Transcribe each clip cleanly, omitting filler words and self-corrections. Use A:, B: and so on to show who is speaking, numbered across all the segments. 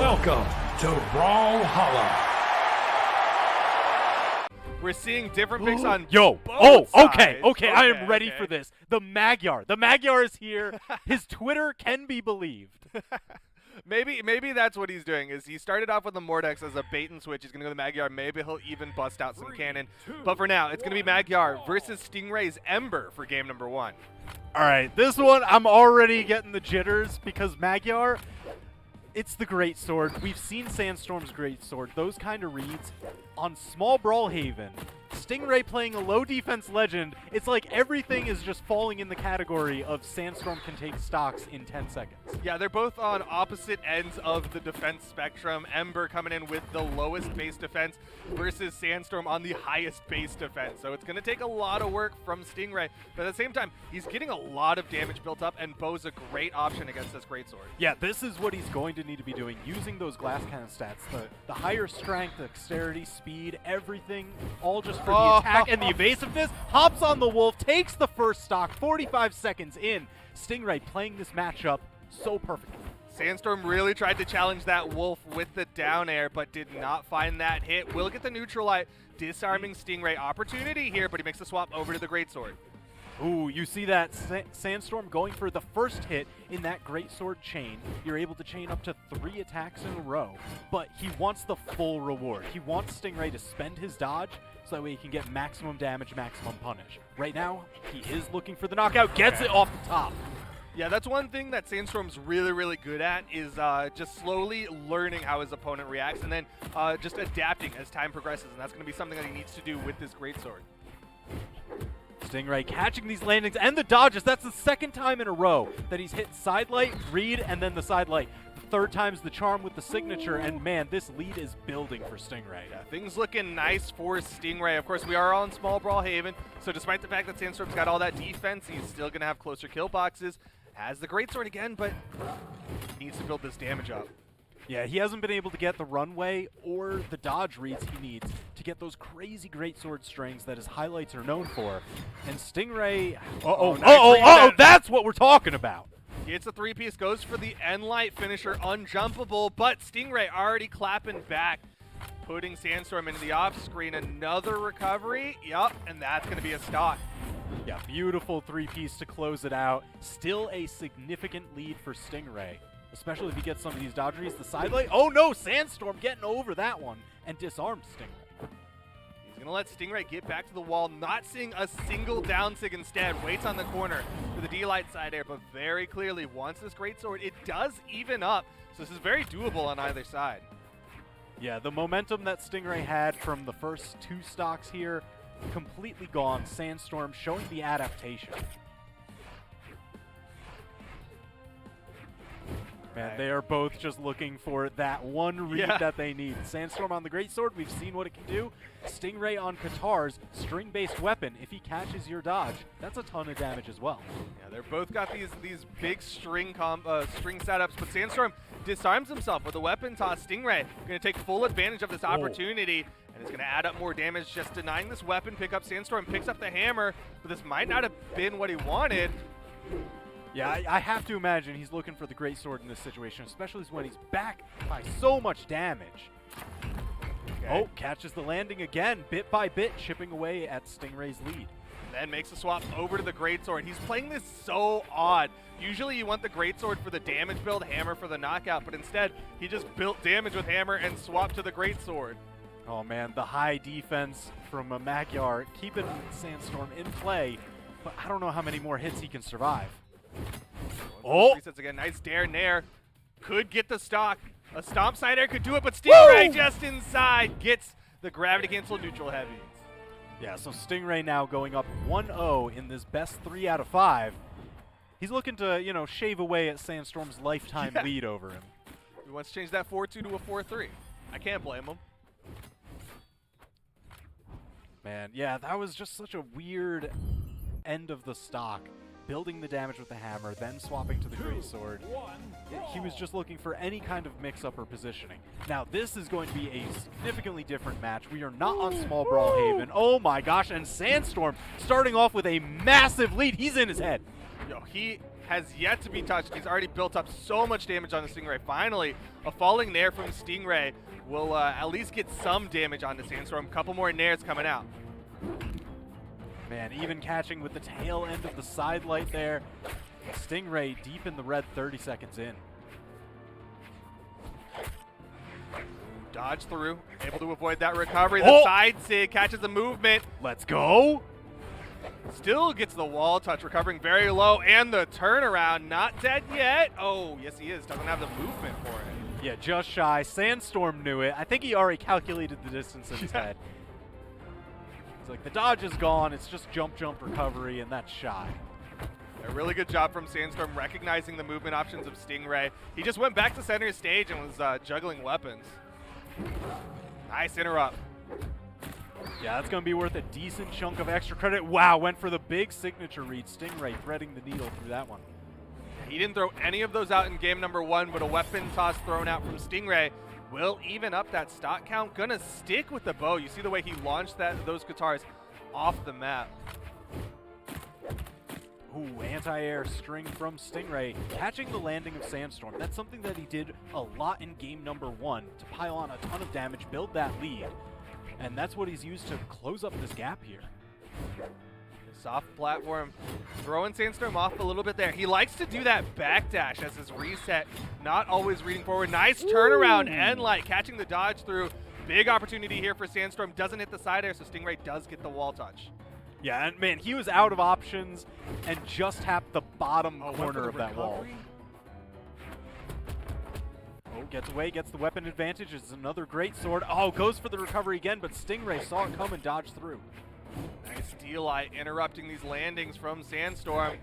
A: Welcome to Brawlhalla.
B: We're seeing different picks on
C: Yo!
B: both sides.
C: Okay, I am ready
B: okay.
C: for this. The Magyar is here. His Twitter can be believed.
B: Maybe that's what he's doing. Is he started off with the Mordex as a bait and switch. He's gonna go to the Magyar. Maybe he'll even bust out some cannon. But for now, it's gonna be Magyar versus Stingray's Ember for game number 1.
C: All right, this one I'm already getting the jitters because Magyar, it's the Great Sword. We've seen Sandstorm's Great Sword. Those kind of reads on small Brawlhaven. Stingray playing a low defense legend, it's like everything is just falling in the category of Sandstorm can take stocks in 10 seconds.
B: Yeah, they're both on opposite ends of the defense spectrum. Ember coming in with the lowest base defense versus Sandstorm on the highest base defense. So it's going to take a lot of work from Stingray, but at the same time, he's getting a lot of damage built up, and Bo's a great option against this Greatsword.
C: Yeah, this is what he's going to need to be doing, using those glass cannon stats. The higher strength, dexterity, speed, everything, all just for the attack and the evasiveness. Hops on the wolf, takes the first stock, 45 seconds in. Stingray playing this matchup so perfectly.
B: Sandstorm really tried to challenge that wolf with the down air, but did not find that hit. Will get the neutralite, disarming Stingray. Opportunity here, but he makes the swap over to the Greatsword.
C: Ooh, you see that Sandstorm going for the first hit in that Greatsword chain. You're able to chain up to 3 attacks in a row, but he wants the full reward. He wants Stingray to spend his dodge so that way he can get maximum damage, maximum punish. Right now, he is looking for the knockout, gets it off the top.
B: Yeah, that's one thing that Sandstorm's really, really good at is just slowly learning how his opponent reacts and then just adapting as time progresses, and that's going to be something that he needs to do with this Greatsword.
C: Stingray catching these landings and the dodges. That's the second time in a row that he's hit side light, read, and then the side light. The third time's the charm with the signature, and man, this lead is building for Stingray.
B: Yeah, things looking nice for Stingray. Of course, we are on small Brawlhaven, so despite the fact that Sandstorm's got all that defense, he's still going to have closer kill boxes. Has the Greatsword again, but needs to build this damage up.
C: Yeah, he hasn't been able to get the runway or the dodge reads he needs to get those crazy Greatsword strings that his highlights are known for. And Stingray, that's what we're talking about.
B: Gets a 3-piece, goes for the Enlight finisher, unjumpable, but Stingray already clapping back, putting Sandstorm into the off screen. Another recovery, yup, and that's going to be a stock.
C: Yeah, beautiful 3-piece to close it out. Still a significant lead for Stingray, especially if he gets some of these dodgeries. The side light, oh no, Sandstorm getting over that one and disarmed Stingray.
B: He's going to let Stingray get back to the wall, not seeing a single down sig instead. Waits on the corner for the D-Light side air, but very clearly wants this Greatsword. It does even up, so this is very doable on either side.
C: Yeah, the momentum that Stingray had from the first 2 stocks here, completely gone. Sandstorm showing the adaptation. Man, they are both just looking for that one read that they need. Sandstorm on the Greatsword, we've seen what it can do. Stingray on Katar's string-based weapon. If he catches your dodge, that's a ton of damage as well.
B: Yeah, they're both got these big string setups, but Sandstorm disarms himself with a weapon toss. Stingray going to take full advantage of this opportunity, and it's going to add up more damage, just denying this weapon pickup. Sandstorm picks up the hammer, but this might not have been what he wanted.
C: Yeah, I have to imagine he's looking for the Greatsword in this situation, especially when he's back by so much damage. Okay. Oh, catches the landing again, bit by bit, chipping away at Stingray's lead.
B: Then makes a swap over to the Greatsword. He's playing this so odd. Usually you want the Greatsword for the damage build, hammer for the knockout, but instead he just built damage with hammer and swapped to the Greatsword.
C: Oh man, the high defense from a Magyar keeping Sandstorm in play, but I don't know how many more hits he can survive.
B: Oh! Resets again. Nice dare nair. Could get the stock. A stomp side air could do it, but Stingray just inside gets the gravity cancel neutral heavy.
C: Yeah, so Stingray now going up 1-0 in this best 3 out of 5. He's looking to, you know, shave away at Sandstorm's lifetime lead over him.
B: He wants to change that 4-2 to a 4-3. I can't blame him.
C: Man, yeah, that was just such a weird end of the stock. Building the damage with the hammer, then swapping to the Greatsword. He was just looking for any kind of mix-up or positioning. Now, this is going to be a significantly different match. We are not on small Brawlhaven. Oh my gosh, and Sandstorm starting off with a massive lead. He's in his head.
B: Yo, he has yet to be touched. He's already built up so much damage on the Stingray. Finally, a falling Nair from Stingray will at least get some damage on the Sandstorm. A couple more Nairs coming out.
C: Man, even catching with the tail end of the side light there. Stingray deep in the red 30 seconds in.
B: Dodge through, able to avoid that recovery.
C: Oh!
B: The side sig catches the movement.
C: Let's go.
B: Still gets the wall touch, recovering very low, and the turnaround. Not dead yet. Oh, yes he is. Doesn't have the movement for it.
C: Yeah, just shy. Sandstorm knew it. I think he already calculated the distance in his head. It's like the dodge is gone. It's just jump, recovery, and that's shy.
B: A really good job from Sandstorm recognizing the movement options of Stingray. He just went back to center stage and was juggling weapons. Nice interrupt.
C: Yeah, that's going to be worth a decent chunk of extra credit. Wow, went for the big signature read. Stingray threading the needle through that one.
B: He didn't throw any of those out in game number 1, but a weapon toss thrown out from Stingray will even up that stock count. Gonna stick with the bow. You see the way he launched those guitars off the map.
C: Ooh, anti-air string from Stingray, catching the landing of Sandstorm. That's something that he did a lot in game number 1 to pile on a ton of damage, build that lead. And that's what he's used to close up this gap here.
B: Soft platform, throwing Sandstorm off a little bit there. He likes to do that backdash as his reset, not always reading forward. Nice turnaround, and light catching the dodge through. Big opportunity here for Sandstorm. Doesn't hit the side air, so Stingray does get the wall touch.
C: Yeah, and man, he was out of options and just tapped the bottom corner of that wall. Oh, gets away, gets the weapon advantage. It's another great sword. Oh, goes for the recovery again, but Stingray saw it come and dodged through.
B: Nice D-Light interrupting these landings from Sandstorm.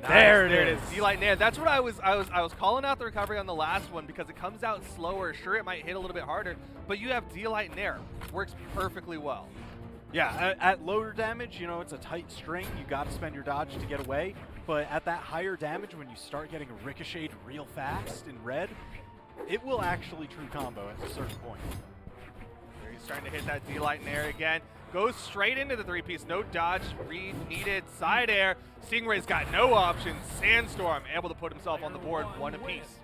C: There it
B: There it is.
C: is.
B: D-Light Nair. That's what I was calling out the recovery on the last one because it comes out slower. Sure, it might hit a little bit harder, but you have D-Light Nair. Works perfectly well.
C: Yeah, at lower damage, you know, it's a tight string. You got to spend your dodge to get away. But at that higher damage, when you start getting ricocheted real fast in red, it will actually true combo at a certain point.
B: There he's trying to hit that D-Light Nair again. Goes straight into the 3-piece. No dodge read needed. Side air. Stingray's got no options. Sandstorm able to put himself on the board, one apiece.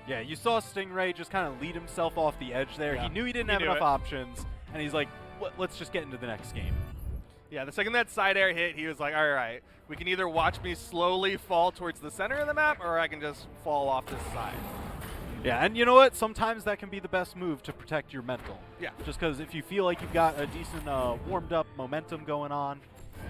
C: Yeah, you saw Stingray just kind of lead himself off the edge there.
B: Yeah.
C: He knew he didn't
B: He
C: have
B: knew
C: enough
B: it.
C: options, and he's like, let's just get into the next game.
B: Yeah, the second that side air hit, he was like, all right, we can either watch me slowly fall towards the center of the map, or I can just fall off this side.
C: Yeah, and you know what? Sometimes that can be the best move to protect your mental.
B: Yeah.
C: Just because if you feel like you've got a decent warmed up momentum going on,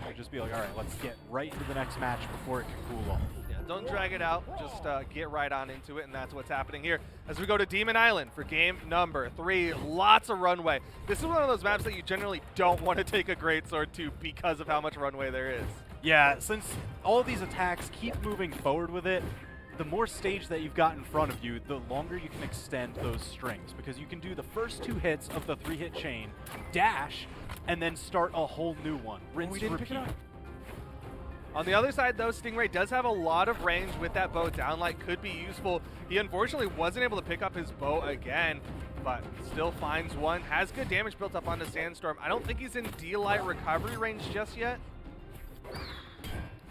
C: you just be like, all right, let's get right into the next match before it can cool off.
B: Yeah, don't drag it out. Just get right on into it, and that's what's happening here. As we go to Demon Island for game number 3, lots of runway. This is one of those maps that you generally don't want to take a greatsword to because of how much runway there is.
C: Yeah, since all these attacks keep moving forward with it, the more stage that you've got in front of you, the longer you can extend those strings, because you can do the first 2 hits of the 3-hit chain, dash, and then start a whole new one. Rinse, repeat.
B: On the other side, though, Stingray does have a lot of range with that bow. Downlight could be useful. He unfortunately wasn't able to pick up his bow again, but still finds one. Has good damage built up onto Sandstorm. I don't think he's in D-Light recovery range just yet.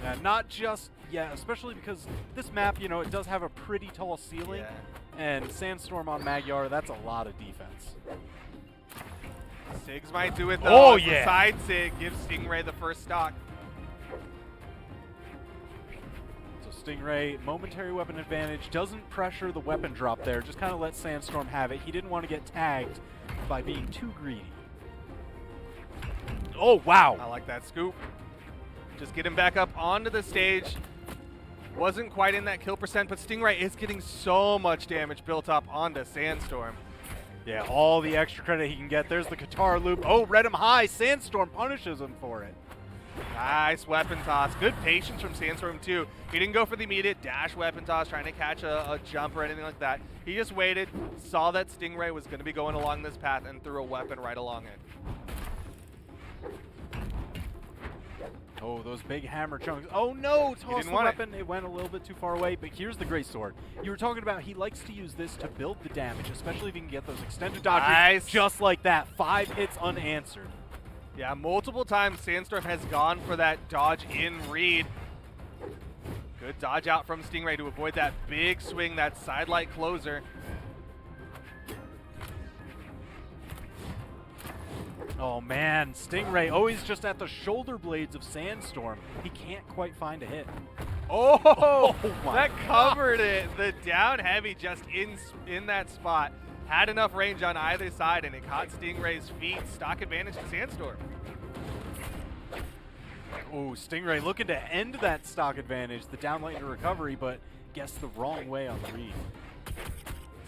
C: Yeah, not just yet, especially because this map, you know, it does have a pretty tall ceiling, and Sandstorm on Magyar, that's a lot of defense.
B: Sigs might do it, though.
C: Oh,
B: It's the
C: yeah.
B: side Sig gives Stingray the first stock.
C: So Stingray, momentary weapon advantage, doesn't pressure the weapon drop there, just kind of let Sandstorm have it. He didn't want to get tagged by being too greedy. Oh, wow.
B: I like that scoop. Just get him back up onto the stage. Wasn't quite in that kill percent, but Stingray is getting so much damage built up onto Sandstorm.
C: Yeah, all the extra credit he can get. There's the guitar loop. Oh, read him high. Sandstorm punishes him for it.
B: Nice weapon toss. Good patience from Sandstorm, too. He didn't go for the immediate dash weapon toss, trying to catch a jump or anything like that. He just waited, saw that Stingray was going to be going along this path, and threw a weapon right along it.
C: Oh, those big hammer chunks. Oh, no. Toss
B: didn't
C: the
B: want it.
C: weapon. It went a little bit too far away, but here's the great sword. You were talking about he likes to use this to build the damage, especially if he can get those extended dodges.
B: Nice.
C: Just like that. 5 hits unanswered.
B: Yeah, multiple times Sandstorm has gone for that dodge in read. Good dodge out from Stingray to avoid that big swing, that sidelight closer.
C: Oh man, Stingray always just at the shoulder blades of Sandstorm. He can't quite find a hit.
B: Oh,
C: my
B: that covered it. The down heavy just in that spot. Had enough range on either side, and it caught Stingray's feet. Stock advantage to Sandstorm.
C: Oh, Stingray looking to end that stock advantage, the downlight into recovery, but guessed the wrong way on the read.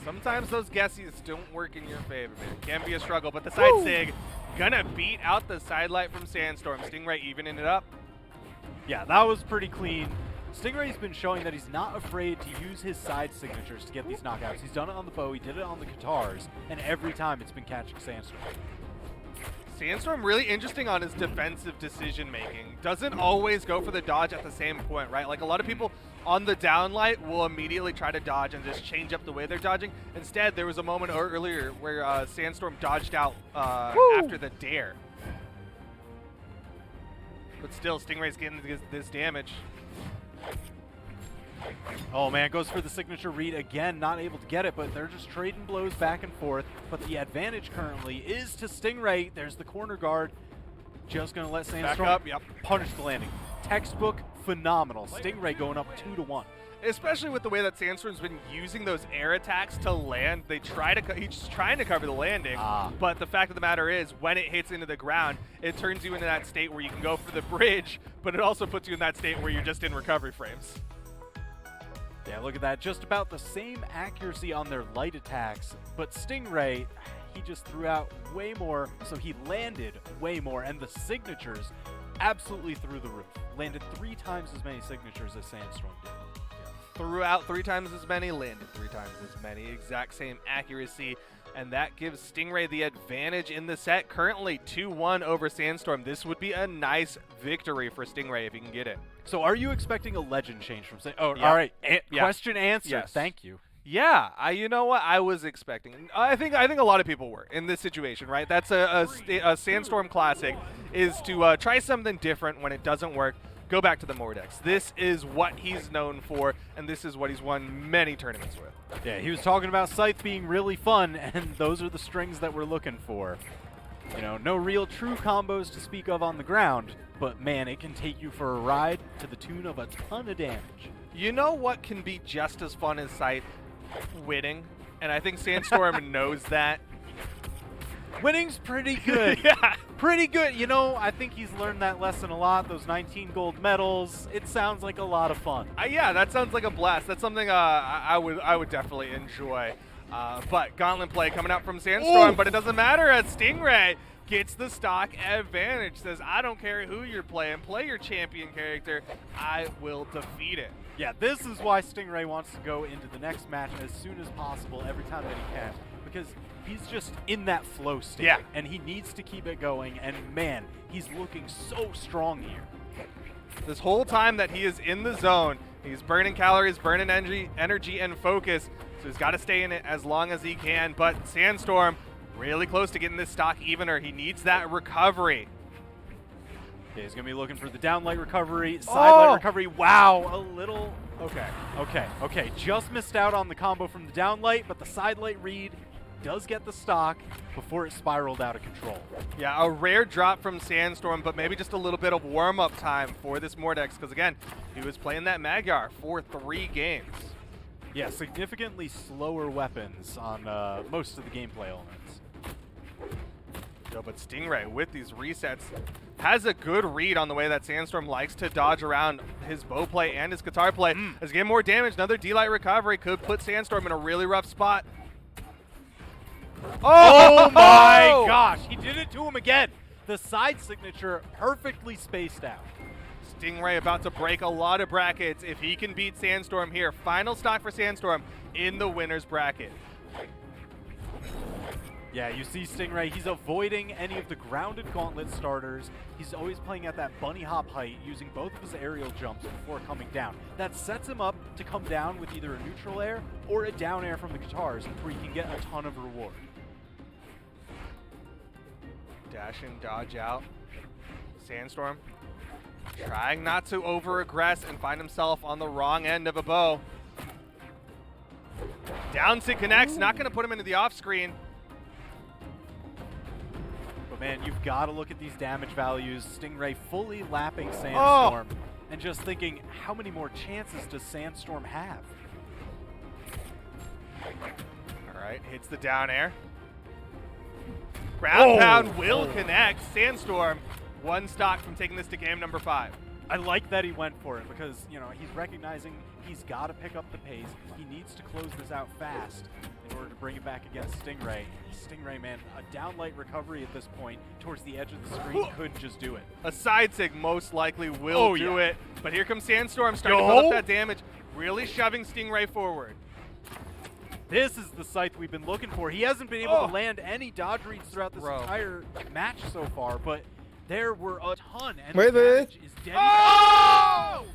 B: Sometimes those guesses don't work in your favor, man. Can be a struggle, but the side sig gonna beat out the sidelight from Sandstorm. Stingray evening it up.
C: Yeah, that was pretty clean. Stingray's been showing that he's not afraid to use his side signatures to get these knockouts. He's done it on the bow, he did it on the guitars, and every time it's been catching Sandstorm.
B: Sandstorm really interesting on his defensive decision making. Doesn't always go for the dodge at the same point, right? Like a lot of people on the downlight will immediately try to dodge and just change up the way they're dodging. Instead, there was a moment earlier where Sandstorm dodged out after the dare. But still, Stingray's getting this damage.
C: Oh man, goes for the signature read again, not able to get it, but they're just trading blows back and forth. But the advantage currently is to Stingray. There's the corner guard. Just gonna let Sandstorm
B: Back up, yep.
C: punish the landing. Textbook phenomenal. Stingray going up 2-1.
B: Especially with the way that Sandstorm's been using those air attacks to land. They try to he's trying to cover the landing, but the fact of the matter is, when it hits into the ground, it turns you into that state where you can go for the bridge, but it also puts you in that state where you're just in recovery frames.
C: Yeah, look at that. Just about the same accuracy on their light attacks, but Stingray, he just threw out way more, so he landed way more, and the signatures absolutely through the roof. Landed 3 times as many signatures as Sandstorm did.
B: Threw out 3 times as many, landed 3 times as many. Exact same accuracy, and that gives Stingray the advantage in the set. Currently 2-1 over Sandstorm. This would be a nice victory for Stingray if he can get it.
C: So are you expecting a legend change from Sandstorm? Oh,
B: Yeah.
C: all right.
B: Yeah.
C: Question answered.
B: Yes.
C: Thank you.
B: Yeah, you know what? I was expecting. I think a lot of people were in this situation, right? That's a Sandstorm classic, is to try something different when it doesn't work. Go back to the Mordex. This is what he's known for, and this is what he's won many tournaments with.
C: Yeah, he was talking about Scythe being really fun, and those are the strings that we're looking for. You know, no real true combos to speak of on the ground, but man, it can take you for a ride to the tune of a ton of damage.
B: You know what can be just as fun as Scythe? Winning. And I think Sandstorm knows that.
C: Winning's pretty good.
B: Yeah.
C: Pretty good. You know, I think he's learned that lesson a lot. Those 19 gold medals. It sounds like a lot of fun.
B: Yeah, that sounds like a blast. That's something I would definitely enjoy. But Gauntlet play coming out from Sandstorm,
C: Ooh.
B: but it doesn't matter as Stingray gets the stock advantage. Says, I don't care who you're playing. Play your champion character. I will defeat it.
C: Yeah, this is why Stingray wants to go into the next match as soon as possible every time that he can, because he's just in that flow state.
B: Yeah.
C: And he needs to keep it going, and man, he's looking so strong here.
B: This whole time that he is in the zone, he's burning calories, burning energy and focus, so he's got to stay in it as long as he can. But Sandstorm really close to getting this stock evener. He needs that recovery.
C: Yeah, he's going to be looking for the downlight recovery, sidelight
B: Oh!
C: recovery. Wow, a little... Okay. Just missed out on the combo from the downlight, but the sidelight read does get the stock before it spiraled out of control.
B: Yeah, a rare drop from Sandstorm, but maybe just a little bit of warm-up time for this Mordex, because again, he was playing that Magyar for 3 games.
C: Yeah, significantly slower weapons on most of the gameplay elements.
B: Yo, but Stingray, with these resets, has a good read on the way that Sandstorm likes to dodge around his bow play and his guitar play. As getting more damage, another D-Light recovery could put Sandstorm in a really rough spot.
C: Oh my gosh, he did it to him again. The side signature perfectly spaced out.
B: Stingray about to break a lot of brackets if he can beat Sandstorm here. Final stock for Sandstorm in the winner's bracket.
C: Yeah, you see Stingray, he's avoiding any of the grounded gauntlet starters. He's always playing at that bunny hop height, using both of his aerial jumps before coming down. That sets him up to come down with either a neutral air or a down air from the guitars, where he can get a ton of reward.
B: Dash in, dodge out. Sandstorm Trying not to over-aggress and find himself on the wrong end of a bow. Down to connects, not going to put him into the off-screen.
C: But man, you've got to look at these damage values. Stingray fully lapping Sandstorm. And just thinking, how many more chances does Sandstorm have?
B: All right, hits the down air. Ground pound will connect. Sandstorm, one stock from taking this to game number 5.
C: I like that he went for it because, you know, he's recognizing he's got to pick up the pace. He needs to close this out fast in order to bring it back against Stingray. Stingray, man, a downlight recovery at this point towards the edge of the screen could just do it.
B: A side sig most likely will do it. But here comes Sandstorm starting to
C: Yo.
B: build up that damage, really shoving Stingray forward.
C: This is the scythe we've been looking for. He hasn't been able to land any dodge reads throughout this
B: Bro.
C: entire match so far, but there were a ton, and
D: Wait,
C: the
D: wait,
C: damage is dead.
B: Oh!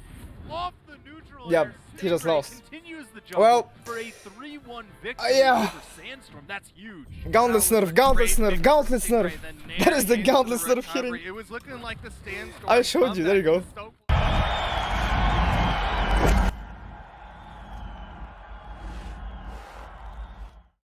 C: Off the neutral
D: Yeah,
C: air,
D: he just
C: Stingray
D: lost.
C: Continues the jump
D: Well,
C: for a 3-1 victory
D: yeah.
C: over Sandstorm. That's huge.
D: Gauntless nerf, gauntless nerf, gauntless nerf. That is the gauntless nerf hitting.
B: It was looking like the Sandstorm.
D: I showed you, there you go.
B: So